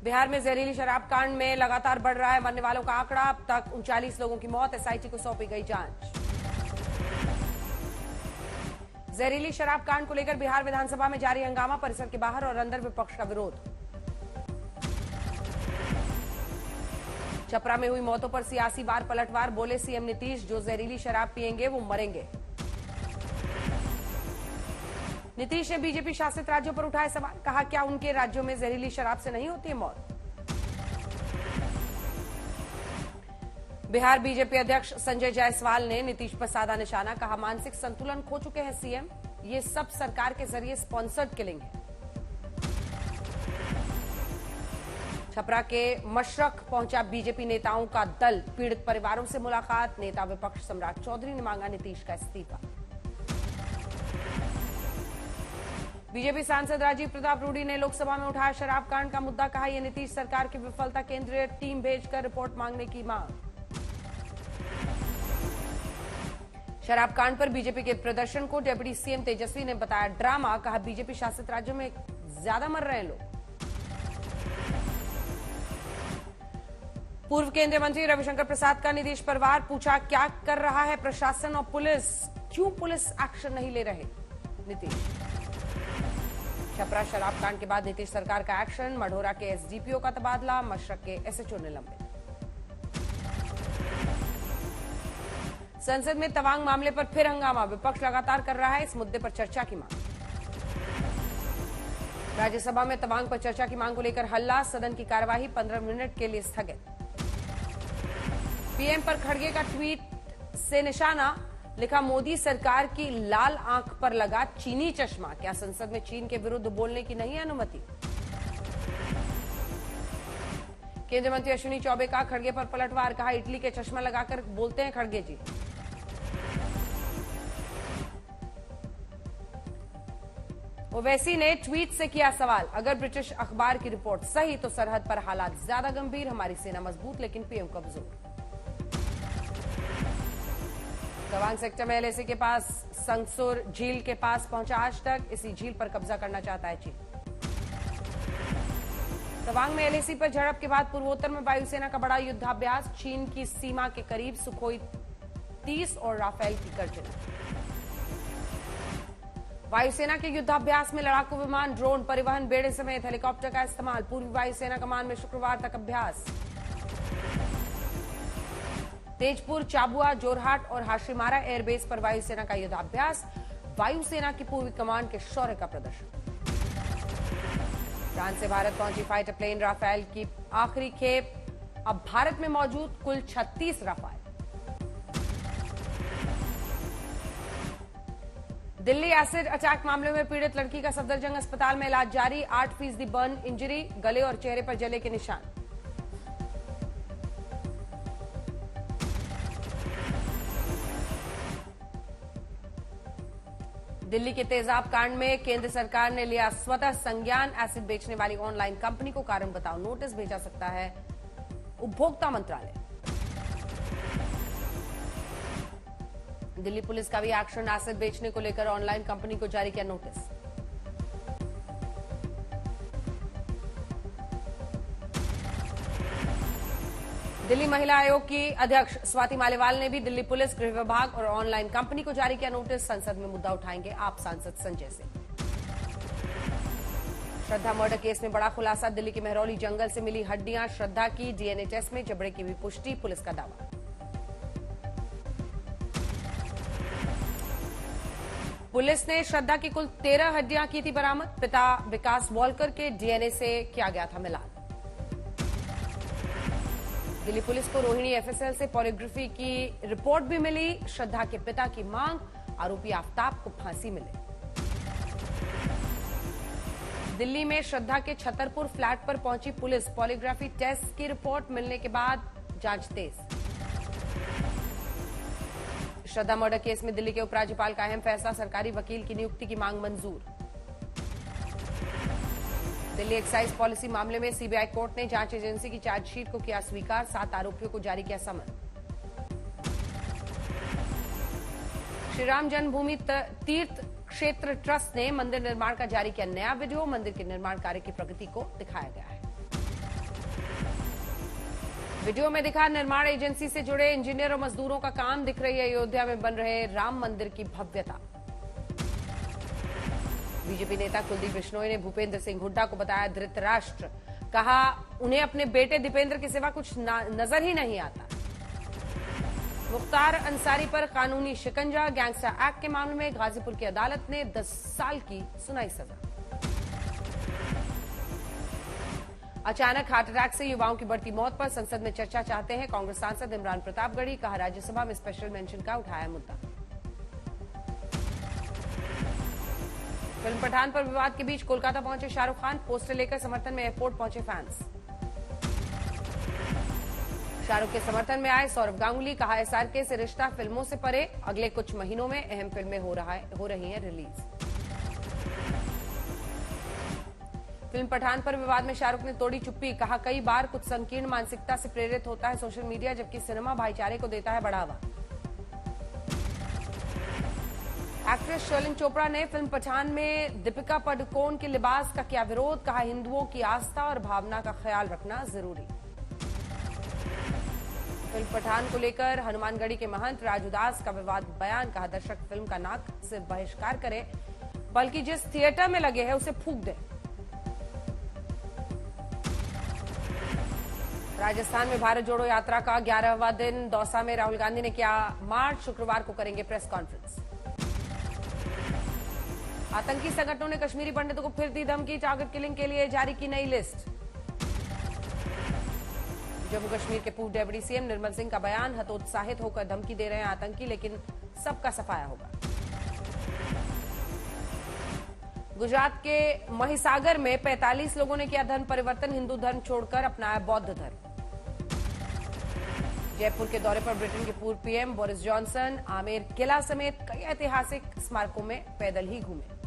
बिहार में जहरीली शराब कांड में लगातार बढ़ रहा है मरने वालों का आंकड़ा। अब तक 39 लोगों की मौत, एसआईटी को सौंपी गई जांच। जहरीली शराब कांड को लेकर बिहार विधानसभा में जारी हंगामा, परिसर के बाहर और अंदर विपक्ष का विरोध। छपरा में हुई मौतों पर सियासी वार पलटवार, बोले सीएम नीतीश, जो जहरीली शराब पिएंगे वो मरेंगे। नीतीश ने बीजेपी शासित राज्यों पर उठाए सवाल, कहा क्या उनके राज्यों में जहरीली शराब से नहीं होती है मौत। बिहार बीजेपी अध्यक्ष संजय जायसवाल ने नीतीश पर साधा निशाना, कहा मानसिक संतुलन खो चुके हैं सीएम, ये सब सरकार के जरिए स्पॉन्सर्ड किलिंग है। छपरा के मशरक पहुंचा बीजेपी नेताओं का दल, पीड़ित परिवारों से मुलाकात, नेता विपक्ष सम्राट चौधरी ने मांगा नीतीश का इस्तीफा। बीजेपी सांसद राजीव प्रताप रूडी ने लोकसभा में उठाया शराब कांड का मुद्दा, कहा यह नीतीश सरकार की विफलता, केंद्रीय टीम भेजकर रिपोर्ट मांगने की मांग। शराब कांड पर बीजेपी के प्रदर्शन को डिप्टी सीएम तेजस्वी ने बताया ड्रामा, कहा बीजेपी शासित राज्यों में ज्यादा मर रहे हैं लोग। पूर्व केंद्रीय मंत्री रविशंकर प्रसाद का नीतीश पर वार, पूछा क्या कर रहा है प्रशासन और पुलिस, क्यों पुलिस एक्शन नहीं ले रहे नीतीश। छपरा शराब कांड के बाद नीतीश सरकार का एक्शन, मढ़ौरा के एसडीपीओ का तबादला, मशरक के एसएचओ निलंबित। संसद में तवांग मामले पर फिर हंगामा, विपक्ष लगातार कर रहा है इस मुद्दे पर चर्चा की मांग। राज्यसभा में तवांग पर चर्चा की मांग को लेकर हल्ला, सदन की कार्यवाही 15 मिनट के लिए स्थगित। पीएम पर खड़गे का ट्वीट से निशाना, लिखा मोदी सरकार की लाल आंख पर लगा चीनी चश्मा, क्या संसद में चीन के विरुद्ध बोलने की नहीं अनुमति। केंद्रीय मंत्री अश्विनी चौबे का खड़गे पर पलटवार, कहा इटली के चश्मा लगाकर बोलते हैं खड़गे जी। ओवैसी ने ट्वीट से किया सवाल, अगर ब्रिटिश अखबार की रिपोर्ट सही तो सरहद पर हालात ज्यादा गंभीर, हमारी सेना मजबूत लेकिन पीएम कमजोर। तवांग सेक्टर में एलएसी के पास संगसुर झील के पास पहुंचा आज तक, इसी झील पर कब्जा करना चाहता है चीन। तवांग में एलएसी पर झड़प के बाद पूर्वोत्तर में वायुसेना का बड़ा युद्धाभ्यास, चीन की सीमा के करीब सुखोई 30 और राफेल की गर्जना। वायुसेना के युद्धाभ्यास में लड़ाकू विमान, ड्रोन, परिवहन बेड़े समेत हेलीकॉप्टर का इस्तेमाल, पूर्वी वायुसेना कमान में शुक्रवार तक अभ्यास। तेजपुर, चाबुआ, जोरहाट और हाशिमारा एयरबेस पर वायुसेना का युद्धाभ्यास, वायुसेना की पूर्वी कमान के शौर्य का प्रदर्शन। फ्रांस से भारत पहुंची फाइटर प्लेन राफेल की आखिरी खेप, अब भारत में मौजूद कुल 36 राफेल। दिल्ली एसिड अटैक मामले में पीड़ित लड़की का सफदरजंग अस्पताल में इलाज जारी, 8% बर्न इंजरी, गले और चेहरे पर जले के निशान। दिल्ली के तेजाब कांड में केंद्र सरकार ने लिया स्वतः संज्ञान, एसिड बेचने वाली ऑनलाइन कंपनी को कारण बताओ नोटिस भेजा सकता है उपभोक्ता मंत्रालय। दिल्ली पुलिस का भी एक्शन, एसिड बेचने को लेकर ऑनलाइन कंपनी को जारी किया नोटिस। दिल्ली महिला आयोग की अध्यक्ष स्वाति मालीवाल ने भी दिल्ली पुलिस, गृह विभाग और ऑनलाइन कंपनी को जारी किया नोटिस, संसद में मुद्दा उठाएंगे आप सांसद संजय सिंह। श्रद्धा मर्डर केस में बड़ा खुलासा, दिल्ली के मेहरौली जंगल से मिली हड्डियां श्रद्धा की, डीएनए टेस्ट में जबड़े की भी पुष्टि, पुलिस का दावा। पुलिस ने श्रद्धा की कुल 13 हड्डियां की थी बरामद, पिता विकास वॉलकर के डीएनए से किया गया था मिलान। दिल्ली पुलिस को रोहिणी एफएसएल से पॉलीग्राफी की रिपोर्ट भी मिली, श्रद्धा के पिता की मांग, आरोपी आफ्ताब को फांसी मिले। दिल्ली में श्रद्धा के छतरपुर फ्लैट पर पहुंची पुलिस, पॉलीग्राफी टेस्ट की रिपोर्ट मिलने के बाद जांच तेज। श्रद्धा मर्डर केस में दिल्ली के उपराज्यपाल का अहम फैसला, सरकारी वकील की नियुक्ति की मांग मंजूर। दिल्ली एक्साइज पॉलिसी मामले में सीबीआई कोर्ट ने जांच एजेंसी की चार्जशीट को किया स्वीकार, 7 आरोपियों को जारी किया समन। श्रीराम जन्मभूमि तीर्थ क्षेत्र ट्रस्ट ने मंदिर निर्माण का जारी किया नया वीडियो, मंदिर के निर्माण कार्य की प्रगति को दिखाया गया है। वीडियो में दिखा निर्माण एजेंसी से जुड़े इंजीनियर और मजदूरों का काम। दिख रही है अयोध्या में बन रहे राम मंदिर की भव्यता। बीजेपी नेता कुलदीप बिश्नोई ने भूपेंद्र सिंह हुड्डा को बताया धृतराष्ट्र। कहा उन्हें अपने बेटे दीपेंद्र के सिवा कुछ नजर ही नहीं आता। मुख्तार अंसारी पर कानूनी शिकंजा। गैंगस्टर एक्ट के मामले में गाजीपुर की अदालत ने 10 साल की सुनाई सजा। अचानक हार्ट अटैक से युवाओं की बढ़ती मौत पर संसद में चर्चा चाहते हैं कांग्रेस सांसद इमरान प्रतापगढ़ी। कहा राज्यसभा में स्पेशल मेंशन का उठाया मुद्दा। फिल्म पठान पर विवाद के बीच कोलकाता पहुंचे शाहरुख खान। पोस्टर लेकर समर्थन में एयरपोर्ट पहुंचे फैंस। शाहरुख के समर्थन में आए सौरव गांगुली। कहा एसआरके से रिश्ता फिल्मों से परे। अगले कुछ महीनों में अहम फिल्में हो रही हैं रिलीज। फिल्म पठान पर विवाद में शाहरुख ने तोड़ी चुप्पी। कहा कई बार कुछ संकीर्ण मानसिकता से प्रेरित होता है सोशल मीडिया, जबकि सिनेमा भाईचारे को देता है बढ़ावा। एक्ट्रेस शर्लिन चोपड़ा ने फिल्म पठान में दीपिका पादुकोण के लिबास का किया विरोध। कहा हिंदुओं की आस्था और भावना का ख्याल रखना जरूरी। फिल्म पठान को लेकर हनुमानगढ़ी के महंत राजूदास का विवाद बयान। कहा दर्शक फिल्म का नाक से बहिष्कार करे, बल्कि जिस थिएटर में लगे है उसे फूंक दे। राजस्थान में भारत जोड़ो यात्रा का 11वां दिन। दौसा में राहुल गांधी ने किया मार्च। शुक्रवार को करेंगे प्रेस कॉन्फ्रेंस। आतंकी संगठनों ने कश्मीरी पंडितों को फिर दी धमकी। टारगेट किलिंग के लिए जारी की नई लिस्ट। जम्मू कश्मीर के पूर्व डेप्यूटी सीएम निर्मल सिंह का बयान। हतोत्साहित होकर धमकी दे रहे हैं आतंकी, लेकिन सबका सफाया होगा। गुजरात के महिसागर में 45 लोगों ने किया धर्म परिवर्तन। हिंदू धर्म छोड़कर अपनाया बौद्ध धर्म। जयपुर के दौरे पर ब्रिटेन के पूर्व पीएम बोरिस जॉनसन आमेर किला समेत कई ऐतिहासिक स्मारकों में पैदल ही घूमे।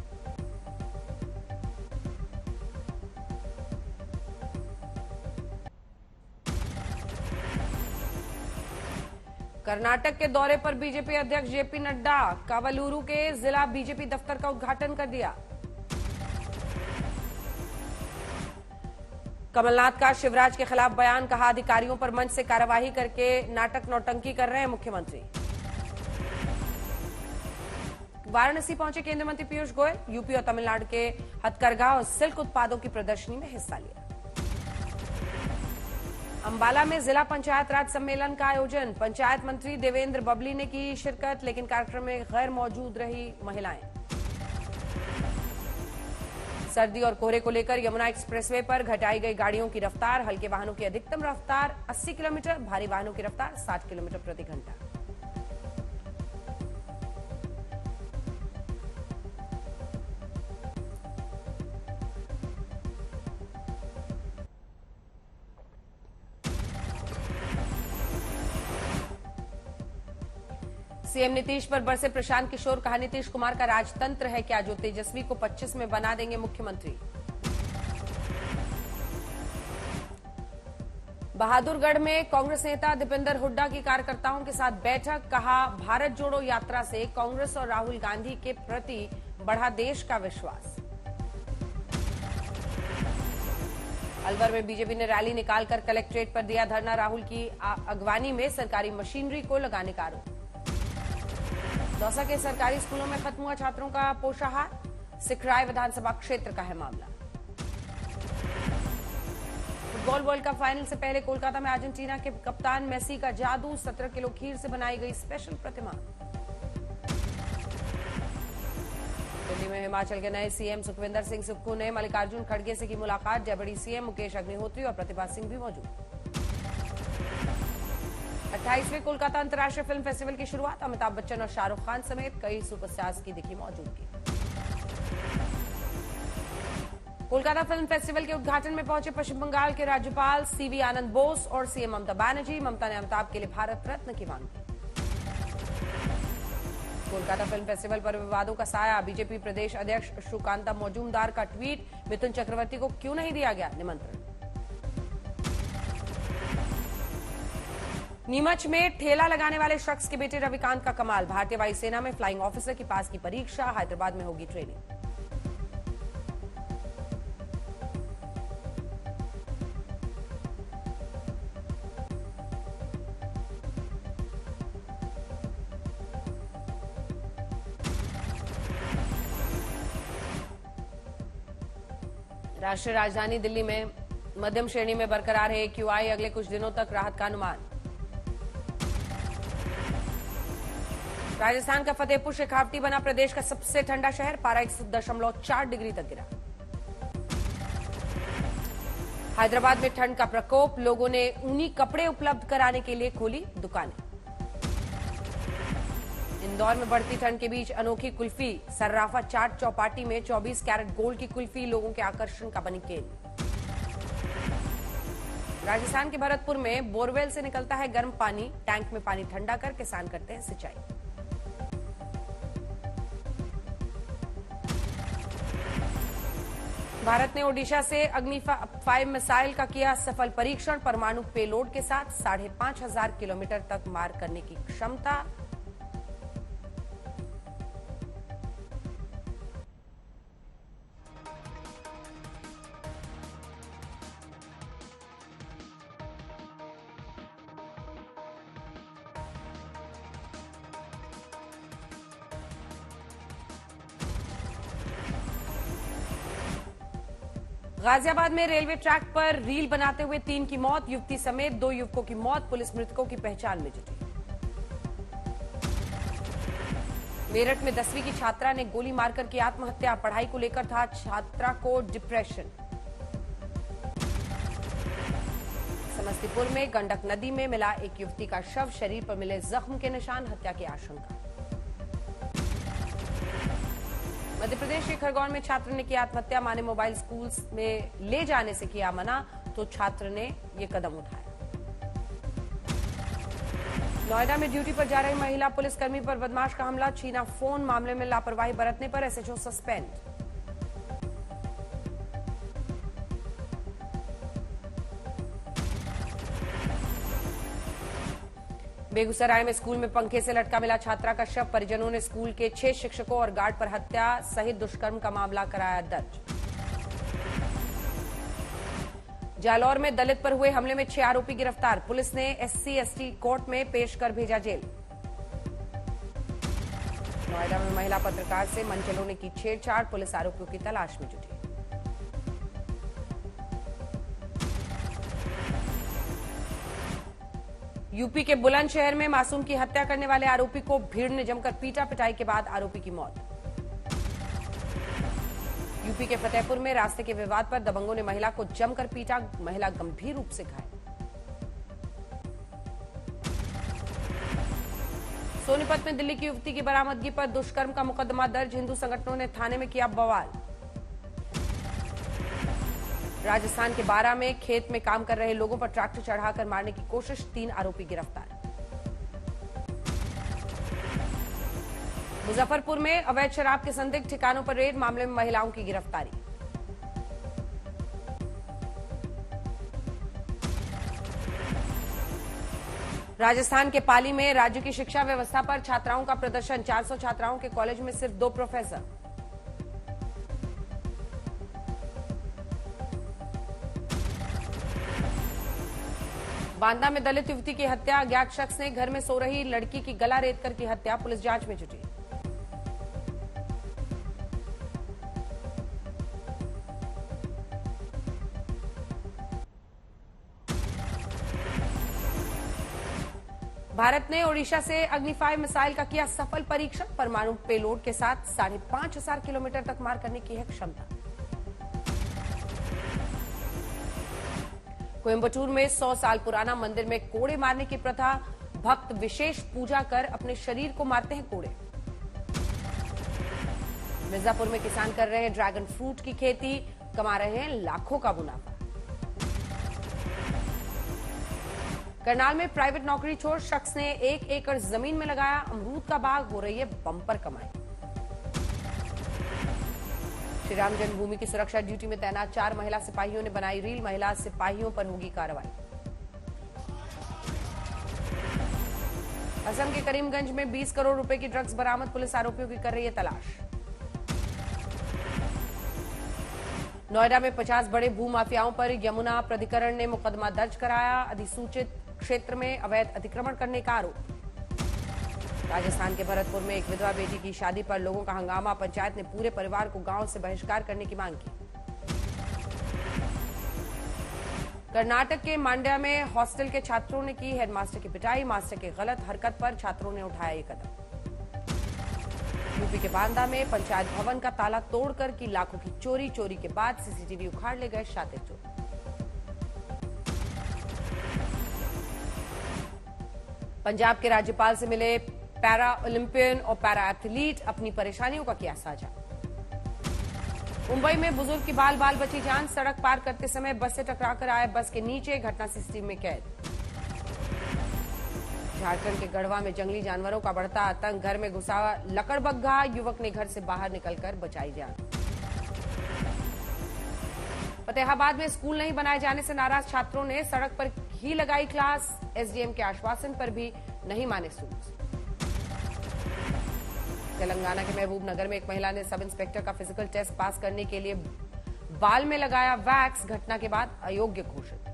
कर्नाटक के दौरे पर बीजेपी अध्यक्ष जेपी नड्डा कावलूरू के जिला बीजेपी दफ्तर का उद्घाटन कर दिया। कमलनाथ का शिवराज के खिलाफ बयान। कहा अधिकारियों पर मंच से कार्यवाही करके नाटक नौटंकी कर रहे हैं मुख्यमंत्री। वाराणसी पहुंचे केंद्रीय मंत्री पीयूष गोयल। यूपी और तमिलनाडु के हथकरघा और सिल्क उत्पादों की प्रदर्शनी में हिस्सा लिया। अंबाला में जिला पंचायत राज सम्मेलन का आयोजन। पंचायत मंत्री देवेंद्र बबली ने की शिरकत, लेकिन कार्यक्रम में गैर मौजूद रही महिलाएं। सर्दी और कोहरे को लेकर यमुना एक्सप्रेसवे पर घटाई गई गाड़ियों की रफ्तार। हल्के वाहनों की अधिकतम रफ्तार 80 किलोमीटर, भारी वाहनों की रफ्तार 60 किलोमीटर प्रति घंटा। सीएम नीतीश पर बरसे प्रशांत किशोर। कहा नीतीश कुमार का राजतंत्र है क्या जो तेजस्वी को 25 में बना देंगे मुख्यमंत्री। बहादुरगढ़ में कांग्रेस नेता दीपेंद्र हुड्डा की कार्यकर्ताओं के साथ बैठक। कहा भारत जोड़ो यात्रा से कांग्रेस और राहुल गांधी के प्रति बढ़ा देश का विश्वास। अलवर में बीजेपी ने रैली निकालकर कलेक्ट्रेट पर दिया धरना। राहुल की अगवानी में सरकारी मशीनरी को लगाने का आरोप। दौसा के सरकारी स्कूलों में खत्म हुआ छात्रों का पोषाहार। सिखराय विधानसभा क्षेत्र का है मामला। फुटबॉल वर्ल्ड कप फाइनल से पहले कोलकाता में अर्जेंटीना के कप्तान मेसी का जादू। 17 किलो खीर से बनाई गई स्पेशल प्रतिमा। दिल्ली में हिमाचल के नए सीएम सुखविंदर सिंह सुक्खू ने मल्लिकार्जुन खड़गे से की मुलाकात। डेप्यूटी सीएम मुकेश अग्निहोत्री और प्रतिभा सिंह भी मौजूद। 28वें कोलकाता अंतर्राष्ट्रीय फिल्म फेस्टिवल की शुरुआत। अमिताभ बच्चन और शाहरुख खान समेत कई सुपरस्टार्स की दिखी मौजूदगी। कोलकाता फिल्म फेस्टिवल के उद्घाटन में पहुंचे पश्चिम बंगाल के राज्यपाल सीवी आनंद बोस और सीएम ममता बनर्जी। ममता ने अमिताभ के लिए भारत रत्न की मांग की। कोलकाता फिल्म फेस्टिवल पर विवादों का साया। बीजेपी प्रदेश अध्यक्ष सुकांता मजूमदार का ट्वीट। मिथुन चक्रवर्ती को क्यों नहीं दिया गया निमंत्रण। नीमच में ठेला लगाने वाले शख्स के बेटे रविकांत का कमाल। भारतीय वायुसेना में फ्लाइंग ऑफिसर की पास की परीक्षा। हैदराबाद में होगी ट्रेनिंग। राष्ट्रीय राजधानी दिल्ली में मध्यम श्रेणी में बरकरार है AQI, अगले कुछ दिनों तक राहत का अनुमान। राजस्थान का फतेहपुर शेखावटी बना प्रदेश का सबसे ठंडा शहर, पारा 1.4 डिग्री तक गिरा। हैदराबाद में ठंड का प्रकोप, लोगों ने ऊनी कपड़े उपलब्ध कराने के लिए खोली दुकानें। इंदौर में बढ़ती ठंड के बीच अनोखी कुल्फी, सर्राफा चाट चौपाटी में 24 कैरेट गोल्ड की कुल्फी लोगों के आकर्षण का बनी केंद्र। राजस्थान के भरतपुर में बोरवेल से निकलता है गर्म पानी, टैंक में पानी ठंडा कर किसान करते हैं सिंचाई। भारत ने ओडिशा से अग्नि 5 मिसाइल का किया सफल परीक्षण, परमाणु पेलोड के साथ 5,500 किलोमीटर तक मार करने की क्षमता। गाजियाबाद में रेलवे ट्रैक पर रील बनाते हुए 3 की मौत, युवती समेत 2 युवकों की मौत, पुलिस मृतकों की पहचान में जुटी। मेरठ में 10वीं की छात्रा ने गोली मारकर की आत्महत्या, पढ़ाई को लेकर था छात्रा को डिप्रेशन। समस्तीपुर में गंडक नदी में मिला एक युवती का शव, शरीर पर मिले जख्म के निशान, हत्या की आशंका। मध्य प्रदेश के खरगोन में छात्र ने की आत्महत्या, मां ने मोबाइल स्कूल में ले जाने से किया मना तो छात्र ने ये कदम उठाया। नोएडा में ड्यूटी पर जा रही महिला पुलिसकर्मी पर बदमाश का हमला, छीना फोन, मामले में लापरवाही बरतने पर SHO सस्पेंड। बेगूसराय में स्कूल में पंखे से लटका मिला छात्रा का शव, परिजनों ने स्कूल के 6 शिक्षकों और गार्ड पर हत्या सहित दुष्कर्म का मामला कराया दर्ज। जालौर में दलित पर हुए हमले में 6 आरोपी गिरफ्तार, पुलिस ने SC/ST कोर्ट में पेश कर भेजा जेल। नोएडा में महिला पत्रकार से मनचलों ने की छेड़छाड़, पुलिस आरोपियों की तलाश में जुटी। यूपी के बुलंदशहर में मासूम की हत्या करने वाले आरोपी को भीड़ ने जमकर पीटा, पिटाई के बाद आरोपी की मौत। यूपी के फतेहपुर में रास्ते के विवाद पर दबंगों ने महिला को जमकर पीटा, महिला गंभीर रूप से घायल। सोनीपत में दिल्ली की युवती की बरामदगी पर दुष्कर्म का मुकदमा दर्ज, हिंदू संगठनों ने थाने में किया बवाल। राजस्थान के बारा में खेत में काम कर रहे लोगों पर ट्रैक्टर चढ़ाकर मारने की कोशिश, 3 आरोपी गिरफ्तार। मुजफ्फरपुर में अवैध शराब के संदिग्ध ठिकानों पर रेड, मामले में महिलाओं की गिरफ्तारी। राजस्थान के पाली में राज्य की शिक्षा व्यवस्था पर छात्राओं का प्रदर्शन, 400 छात्राओं के कॉलेज में सिर्फ 2 प्रोफेसर। बांदा में दलित युवती की हत्या, अज्ञात शख्स ने घर में सो रही लड़की की गला रेत कर की हत्या, पुलिस जांच में जुटी। भारत ने ओडिशा से अग्नि 5 मिसाइल का किया सफल परीक्षण, परमाणु पेलोड के साथ 5,500 किलोमीटर तक मार करने की है क्षमता। कोयंबटूर में 100 साल पुराना मंदिर में कोड़े मारने की प्रथा, भक्त विशेष पूजा कर अपने शरीर को मारते हैं कोड़े। मिर्जापुर में किसान कर रहे हैं ड्रैगन फ्रूट की खेती, कमा रहे हैं लाखों का मुनाफा। करनाल में प्राइवेट नौकरी छोड़ शख्स ने 1 एकड़ जमीन में लगाया अमरूद का बाग, हो रही है बम्पर कमाई। श्री राम जन्मभूमि की सुरक्षा ड्यूटी में तैनात 4 महिला सिपाहियों ने बनाई रील, महिला सिपाहियों पर होगी कार्रवाई। असम के करीमगंज में 20 करोड़ रुपए की ड्रग्स बरामद, पुलिस आरोपियों की कर रही है तलाश। नोएडा में 50 बड़े भूमाफियाओं पर यमुना प्राधिकरण ने मुकदमा दर्ज कराया, अधिसूचित क्षेत्र में अवैध अतिक्रमण करने का आरोप। राजस्थान के भरतपुर में एक विधवा बेटी की शादी पर लोगों का हंगामा, पंचायत ने पूरे परिवार को गांव से बहिष्कार करने की मांग की। कर्नाटक के मांड्या में हॉस्टल के छात्रों ने की हेडमास्टर की पिटाई। मास्टर की गलत हरकत पर छात्रों ने उठाया ये कदम। यूपी के बांदा में पंचायत भवन का ताला तोड़कर की लाखों की चोरी। चोरी के बाद सीसीटीवी उखाड़ ले गए शातिर चोर। पंजाब के राज्यपाल से मिले पैरा ओलंपियन और पैरा एथलीट, अपनी परेशानियों का किया साझा। मुंबई में बुजुर्ग की बाल बाल बची जान। सड़क पार करते समय बस से टकराकर आए बस के नीचे, घटना सीसीटीवी में कैद। झारखंड के गढ़वा में जंगली जानवरों का बढ़ता आतंक। घर में घुसा लकड़बग्घा, युवक ने घर से बाहर निकलकर बचाई जान। फतेहाबाद में स्कूल नहीं बनाए जाने से नाराज छात्रों ने सड़क पर ही लगाई क्लास। एसडीएम के आश्वासन पर भी नहीं माने स्टूडेंट्स। तेलंगाना के महबूब नगर में एक महिला ने सब इंस्पेक्टर का फिजिकल टेस्ट पास करने के लिए बाल में लगाया वैक्स। घटना के बाद अयोग्य घोषित।